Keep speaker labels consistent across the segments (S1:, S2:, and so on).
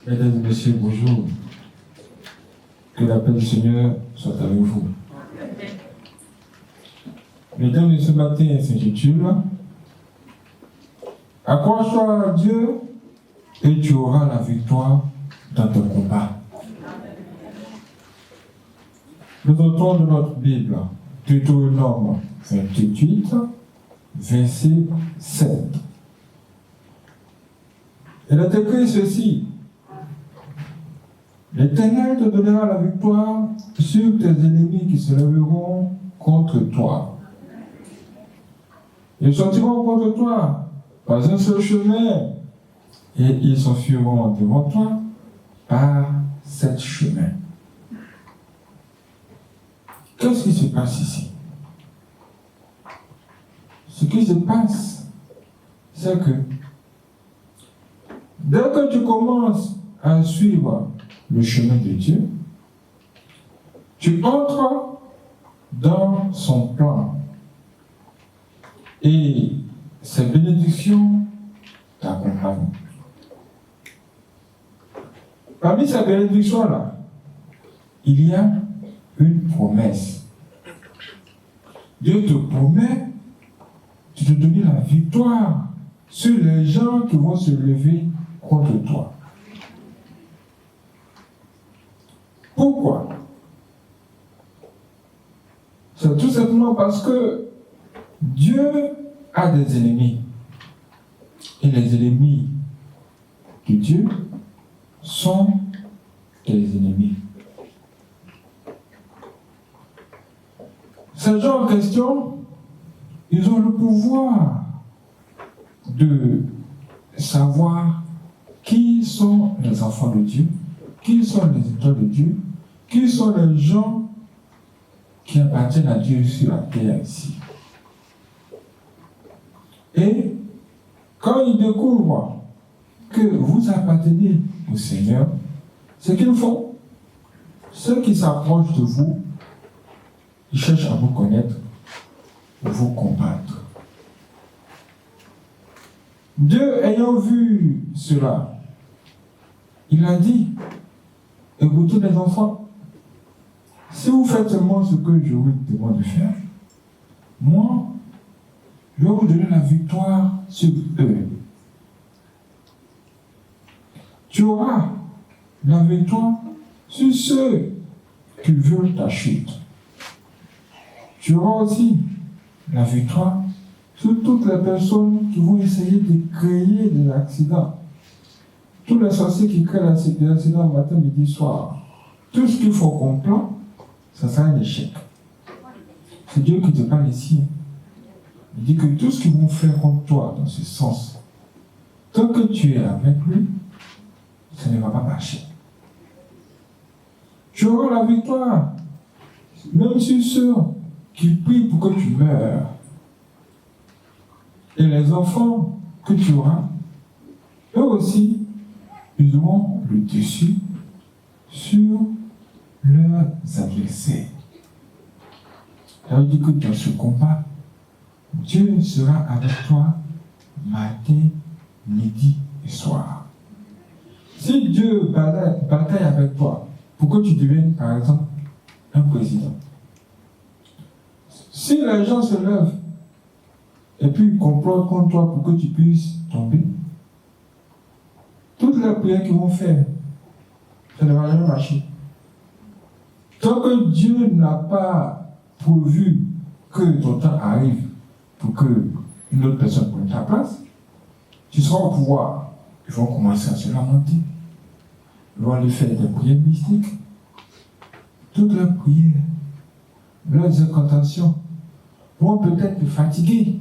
S1: Mesdames et messieurs, bonjour. Que la paix du Seigneur soit avec vous. Le thème de ce matin s'intitule « Accroche-toi à Dieu et tu auras la victoire dans ton combat. » Nous entrons de notre Bible, Deutéronome 28, verset 7. Il est écrit ceci: « L'Éternel te donnera la victoire sur tes ennemis qui se lèveront contre toi. Ils sortiront contre toi par un seul chemin et ils s'enfuiront devant toi par 7 chemins. » Qu'est-ce qui se passe ici? Ce qui se passe, c'est que dès que tu commences à suivre le chemin de Dieu, tu entres dans son plan. Et ces bénédictions t'accompagnent. Parmi ces bénédictions-là, il y a une promesse. Dieu te promet de te donner la victoire sur les gens qui vont se lever contre toi. Pourquoi? C'est tout simplement parce que Dieu a des ennemis. Et les ennemis de Dieu sont des ennemis. Ces gens en question, ils ont le pouvoir de savoir qui sont les enfants de Dieu, qui sont les étoiles de Dieu, qui sont les gens qui appartiennent à Dieu sur la terre ici. Et quand ils découvrent que vous appartenez au Seigneur, ce qu'ils font, ceux qui s'approchent de vous, ils cherchent à vous connaître, à vous combattre. Dieu ayant vu cela, il a dit: écoutez les enfants, si vous faites seulement ce que je vous demande de faire, moi, je vais vous donner la victoire sur eux. Tu auras la victoire sur ceux qui veulent ta chute. Tu auras aussi la victoire sur toutes les personnes qui vont essayer de créer des accidents. Tous les sorciers qui créent des accidents matin, midi, soir. Tout ce qu'il faut comprendre, ça sera un échec. C'est Dieu qui te parle ici. Il dit que tout ce qu'ils vont faire contre toi dans ce sens, tant que tu es avec lui, ça ne va pas marcher. Tu auras la victoire, même sur ceux qui prient pour que tu meurs. Et les enfants que tu auras, eux aussi, ils auront le dessus sur leurs adversaires. Ça veut dire que dans ce combat, Dieu sera avec toi matin, midi et soir. Si Dieu bataille avec toi pour que tu deviennes, par exemple, un président, si les gens se lèvent et puis complotent contre toi pour que tu puisses tomber, toutes les prières qu'ils vont faire, ça ne va jamais marcher. Tant que Dieu n'a pas pourvu que ton temps arrive pour qu'une autre personne prenne ta place, tu seras au pouvoir. Ils vont commencer à se lamenter. Ils vont aller faire des prières mystiques. Toutes leurs prières, leurs incantations vont peut-être te fatiguer.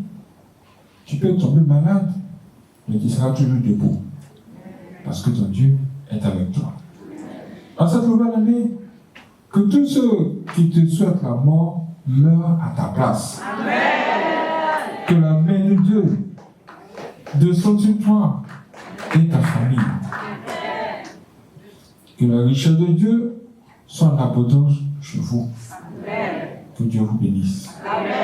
S1: Tu peux tomber malade, mais tu seras toujours debout. Parce que ton Dieu est avec toi. En cette nouvelle année, que tous ceux qui te souhaitent la mort meurent à ta place. Amen. Que la main de Dieu descende sur toi et ta famille. Que la richesse de Dieu soit en abondance chez vous. Amen. Que Dieu vous bénisse. Amen.